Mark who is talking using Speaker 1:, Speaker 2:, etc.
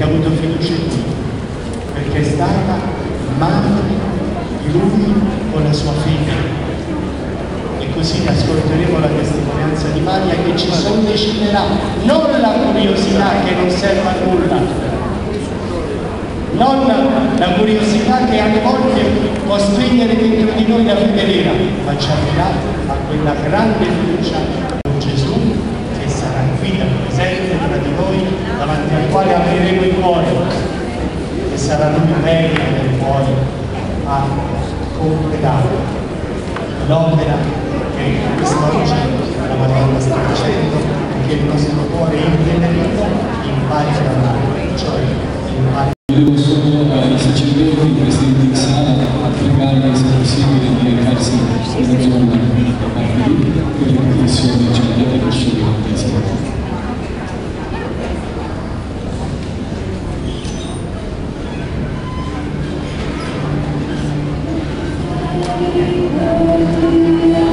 Speaker 1: perché ha avuto fiducia in lui, perché è stata madre di lui con la sua figlia. E così ascolteremo la testimonianza di Maria che ci solleciterà, non la curiosità che non serve a nulla, non la curiosità che alle volte può spegnere dentro di noi la fede vera, ma ci aprirà a quella grande fiducia con Gesù che sarà qui da presente tra di noi, davanti al quale apriremo il cuore e sarà lui meglio del cuore a completare l'opera che quest'oggi la Madonna sta facendo e che il nostro cuore interno impari ad amare, cioè impari.
Speaker 2: Volevo solo ai sacerdoti presenti in sala a pregare se possibile di recarsi nella zona da parte di per le confessioni celebrate per scegliere insieme.
Speaker 3: Thank you.